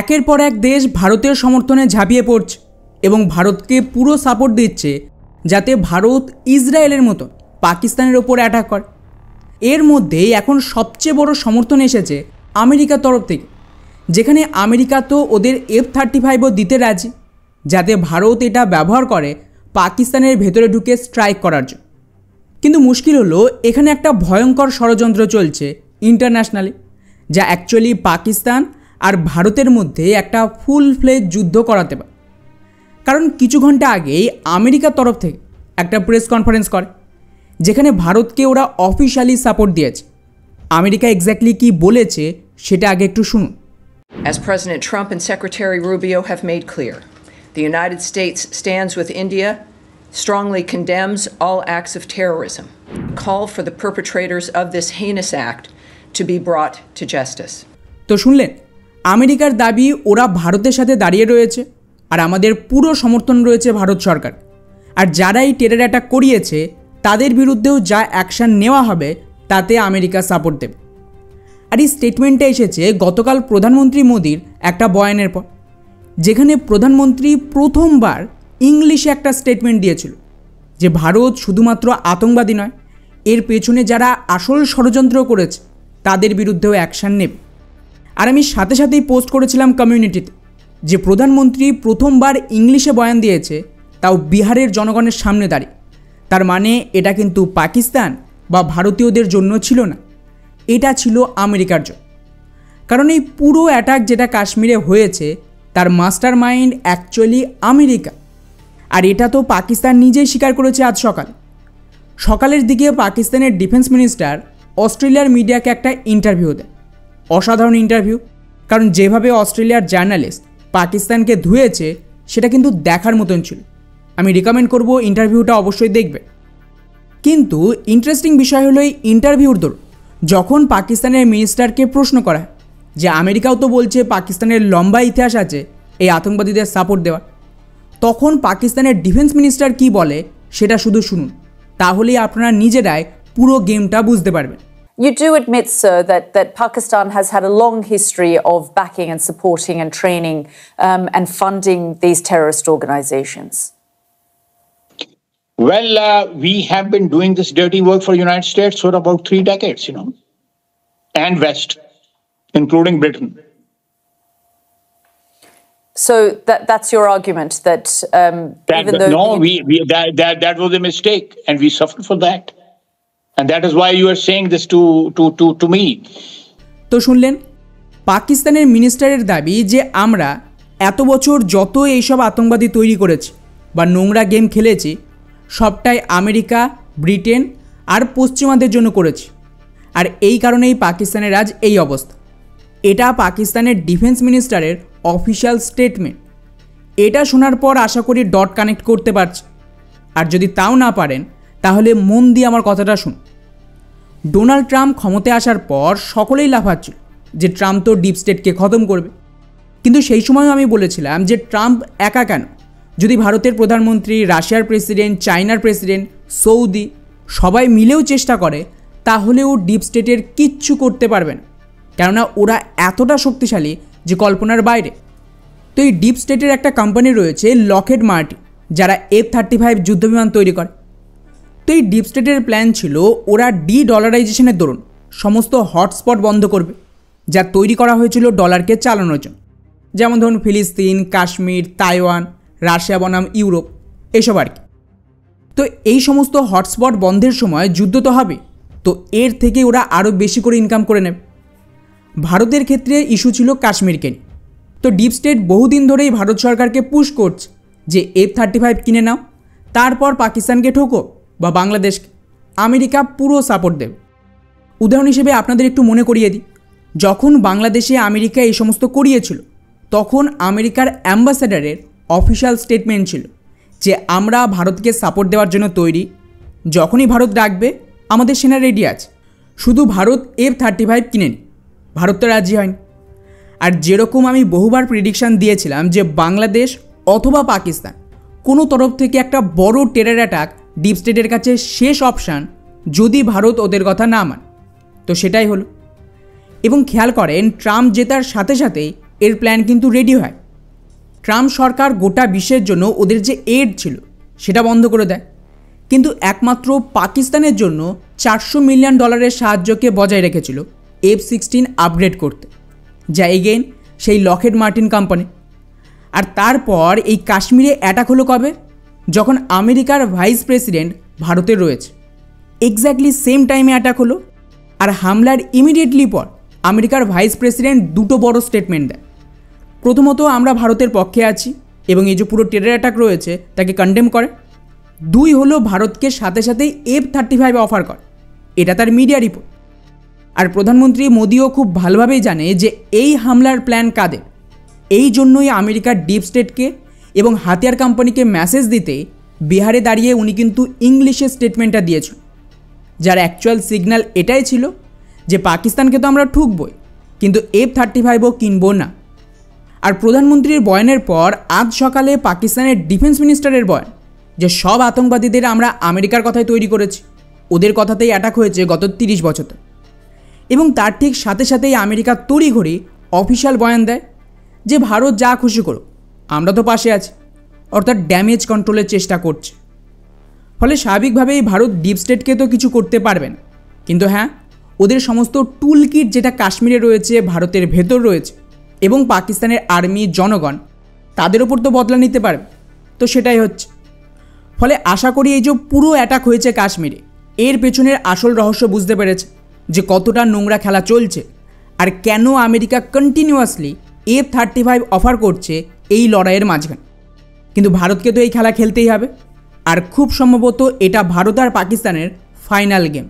একের পর এক দেশ ভারতের সমর্থনে ঝাঁপিয়ে পড়ছে এবং ভারতকে পুরো সাপোর্ট দিচ্ছে যাতে ভারত ইসরায়েলের মতো পাকিস্তানের ওপর অ্যাটাক করে। এর মধ্যেই এখন সবচেয়ে বড় সমর্থন এসেছে আমেরিকার তরফ থেকে, যেখানে আমেরিকা তো ওদের F-35ও দিতে রাজি, যাতে ভারত এটা ব্যবহার করে পাকিস্তানের ভেতরে ঢুকে স্ট্রাইক করার জন্য। কিন্তু মুশকিল হলো এখানে একটা ভয়ঙ্কর ষড়যন্ত্র চলছে ইন্টারন্যাশনালি, যা অ্যাকচুয়ালি পাকিস্তান আর ভারতের মধ্যে একটা ফুল ফ্লেজ যুদ্ধ করাতে পারে। কারণ কিছু ঘন্টা আগেই আমেরিকার তরফ থেকে একটা প্রেস কনফারেন্স করে, যেখানে ভারতকে ওরা অফিশিয়ালি সাপোর্ট দিয়েছে। আমেরিকা এক্স্যাক্টলি কী বলেছে সেটা আগে একটু শুনুন। As President Trump and Secretary Rubio have made clear, the United States stands with India, strongly condemns all acts of terrorism, call for the perpetrators of this heinous act to be brought to justice. তো শুনলেন, আমেরিকার দাবি ওরা ভারতের সাথে দাঁড়িয়ে রয়েছে আর আমাদের পুরো সমর্থন রয়েছে ভারত সরকার। আর যারা এই টেরর অ্যাটাক করিয়েছে তাদের বিরুদ্ধেও যা অ্যাকশান নেওয়া হবে তাতে আমেরিকা সাপোর্ট দেবে। আর এই স্টেটমেন্টটা এসেছে গতকাল প্রধানমন্ত্রী মোদির একটা বয়ানের পর, যেখানে প্রধানমন্ত্রী প্রথমবার ইংলিশে একটা স্টেটমেন্ট দিয়েছিল যে ভারত শুধুমাত্র আতঙ্কবাদী নয়, এর পেছনে যারা আসল ষড়যন্ত্র করেছে তাদের বিরুদ্ধেও অ্যাকশান নেবে। আর আমি সাথে সাথেই পোস্ট করেছিলাম কমিউনিটিতে যে প্রধানমন্ত্রী প্রথমবার ইংলিশে বয়ান দিয়েছে, তাও বিহারের জনগণের সামনে দাঁড়িয়ে। তার মানে এটা কিন্তু পাকিস্তান বা ভারতীয়দের জন্য ছিল না, এটা ছিল আমেরিকার জন্য। কারণ এই পুরো অ্যাটাক যেটা কাশ্মীরে হয়েছে তার মাস্টার মাইন্ড অ্যাকচুয়ালি আমেরিকা। আর এটা তো পাকিস্তান নিজেই স্বীকার করেছে আজ সকালের দিকে পাকিস্তানের ডিফেন্স মিনিস্টার অস্ট্রেলিয়ার মিডিয়াকে একটা ইন্টারভিউ দেয়। অসাধারণ ইন্টারভিউ, কারণ যেভাবে অস্ট্রেলিয়ার জার্নালিস্ট পাকিস্তানকে ধুয়েছে সেটা কিন্তু দেখার মতন ছিল। আমি রিকমেন্ড করব ইন্টারভিউটা অবশ্যই দেখবে। কিন্তু ইন্টারেস্টিং বিষয় হলো এই ইন্টারভিউর দৌড় যখন পাকিস্তানের মিনিস্টারকে প্রশ্ন করা যে আমেরিকাও তো বলছে পাকিস্তানের লম্বা ইতিহাস আছে এই আতঙ্কবাদীদের সাপোর্ট দেওয়ার, তখন পাকিস্তানের ডিফেন্স মিনিস্টার কি বলে সেটা শুধু শুনুন, তাহলেই আপনারা নিজেরাই পুরো গেমটা বুঝতে পারবেন। You do admit, sir, that Pakistan has had a long history of backing and supporting and training and funding these terrorist organizations. Well, we have been doing this dirty work for the United States for about 3 decades, and West, including Britain. So that's your argument that even though that was a mistake, and we suffered for that, and that is why you are saying this to me. তো শুনলেন, পাকিস্তানের মিনিস্টারের দাবি যে আমরা এত বছর যত এইসব আতঙ্কবাদী তৈরি করেছি বা নোংরা গেম খেলেছি সবটাই আমেরিকা, ব্রিটেন আর পশ্চিমাদের জন্য করেছি, আর এই কারণেই পাকিস্তানের আজ এই অবস্থা। এটা পাকিস্তানের ডিফেন্স মিনিস্টারের অফিশিয়াল স্টেটমেন্ট। এটা শোনার পর আশা করি ডট কানেক্ট করতে পারছে, আর যদি তাও না পারেন তাহলে মন দিয়ে আমার কথাটা শুন। ডোনাল্ড ট্রাম্প ক্ষমতায় আসার পর সকলেই লাফাচ্ছিল যে ট্রাম্প তো ডিপ স্টেটকে খতম করবে, কিন্তু সেই সময়ও আমি বলেছিলাম যে ট্রাম্প একা কেন, যদি ভারতের প্রধানমন্ত্রী, রাশিয়ার প্রেসিডেন্ট, চায়নার প্রেসিডেন্ট, সৌদি সবাই মিলেও চেষ্টা করে তাহলেও ডিপ স্টেটের কিচ্ছু করতে পারবে না, কেননা ওরা এতটা শক্তিশালী যে কল্পনার বাইরে। তো এই ডিপ স্টেটের একটা কোম্পানি রয়েছে লকহেড মার্টিন, যারা F-35 যুদ্ধবিমান তৈরি করে। তো এই ডিপ স্টেটের প্ল্যান ছিল ওরা ডলারাইজেশনের দরুন সমস্ত হটস্পট বন্ধ করবে যা তৈরি করা হয়েছিল ডলারকে চালানোর জন্য, যেমন ধরুন ফিলিস্তিন, কাশ্মীর, তাইওয়ান, রাশিয়া বনাম ইউরোপ, এসব আর কি। তো এই সমস্ত হটস্পট বন্ধের সময় যুদ্ধ তো হবে, তো এর থেকে ওরা আরও বেশি করে ইনকাম করে নেবে। ভারতের ক্ষেত্রে ইস্যু ছিল কাশ্মীরকে নিয়ে। তো ডিপ স্টেট বহুদিন ধরেই ভারত সরকারকে পুশ করছে যে F-35 কিনে নাও, তারপর পাকিস্তানকে ঠোকো বা বাংলাদেশকে, আমেরিকা পুরো সাপোর্ট দেবে। উদাহরণ হিসেবে আপনাদের একটু মনে করিয়ে দিই, যখন বাংলাদেশে আমেরিকা এই সমস্ত করিয়েছিল তখন আমেরিকার অ্যাম্বাসেডারের অফিশিয়াল স্টেটমেন্ট ছিল যে আমরা ভারতকে সাপোর্ট দেওয়ার জন্য তৈরি, যখনই ভারত ডাকবে আমাদের সেনা রেডি আছে, শুধু ভারত F-35 কিনে নি। ভারত তো রাজি হয়নি। আর যেরকম আমি বহুবার প্রেডিকশান দিয়েছিলাম যে বাংলাদেশ অথবা পাকিস্তান কোনো তরফ থেকে একটা বড় টেরর অ্যাটাক ডিপ স্টেটের কাছে শেষ অপশান যদি ভারত ওদের কথা না মানে, তো সেটাই হলো। এবং খেয়াল করেন ট্রাম্প জেতার সাথে সাথেই এর প্ল্যান কিন্তু রেডি হয়। ট্রাম্প সরকার গোটা বিশ্বের জন্য ওদের যে এড ছিল সেটা বন্ধ করে দেয়, কিন্তু একমাত্র পাকিস্তানের জন্য $400 মিলিয়ন সাহায্যকে বজায় রেখেছিল F-16 আপগ্রেড করতে, যা এগেইন সেই লকহিড মার্টিন কোম্পানি। আর তারপর এই কাশ্মীরে অ্যাটাক হলো কবে? যখন আমেরিকার ভাইস প্রেসিডেন্ট ভারতে রয়েছে, এক্স্যাক্টলি সেম টাইমে অ্যাটাক হলো। আর হামলার ইমিডিয়েটলি পর আমেরিকার ভাইস প্রেসিডেন্ট দুটো বড় স্টেটমেন্ট দেয়। প্রথমত, আমরা ভারতের পক্ষে আছি এবং এই যে পুরো টেরর অ্যাটাক রয়েছে তাকে কন্ডেম করে। 2 হলো ভারতকে সাথে সাথেই F-35 অফার করে, এটা তার মিডিয়া রিপোর্ট। আর প্রধানমন্ত্রী মোদিও খুব ভালোভাবেই জানে যে এই হামলার প্ল্যান কাদের। এই জন্যই আমেরিকার ডিপ স্টেটকে এবং হাতিয়ার কোম্পানিকে মেসেজ দিতে বিহারে দাঁড়িয়ে উনি কিন্তু ইংলিশে স্টেটমেন্টটা দিয়েছিল, যার অ্যাকচুয়াল সিগন্যাল এটাই ছিল যে পাকিস্তানকে তো আমরা ঠুকবই, কিন্তু F-35ও কিনবো না। আর প্রধানমন্ত্রীর বয়ানের পর আজ সকালে পাকিস্তানের ডিফেন্স মিনিস্টারের বয়ান যে সব আতঙ্কবাদীদের আমরা আমেরিকার কথাই তৈরি করেছি, ওদের কথাতেই অ্যাটাক হয়েছে গত 30 বছরে। এবং তার ঠিক সাথে সাথেই আমেরিকা তড়িঘড়ি অফিসিয়াল বয়ান দেয় যে ভারত যা খুশি করুক, আমরা তো পাশে আছি, অর্থাৎ ড্যামেজ কন্ট্রোলের চেষ্টা করছে। ফলে স্বাভাবিকভাবেই ভারত ডিপ স্টেটকে তো কিছু করতে পারবে না, কিন্তু হ্যাঁ, ওদের সমস্ত টুল কিট যেটা কাশ্মীরে রয়েছে, ভারতের ভেতর রয়েছে এবং পাকিস্তানের আর্মি জনগণ, তাদের ওপর তো বদলা নিতে পারবে। তো সেটাই হচ্ছে। ফলে আশা করি এই যে পুরো অ্যাটাক হয়েছে কাশ্মীরে, এর পেছনের আসল রহস্য বুঝতে পেরেছে যে কতটা নোংরা খেলা চলছে আর কেন আমেরিকা কন্টিনিউয়াসলি F-35 অফার করছে এই লড়াইয়ের মাঝখানে। কিন্তু ভারতকে তো এই খেলা খেলতেই হবে, আর খুব সম্ভবত এটা ভারত আর পাকিস্তানের ফাইনাল গেম।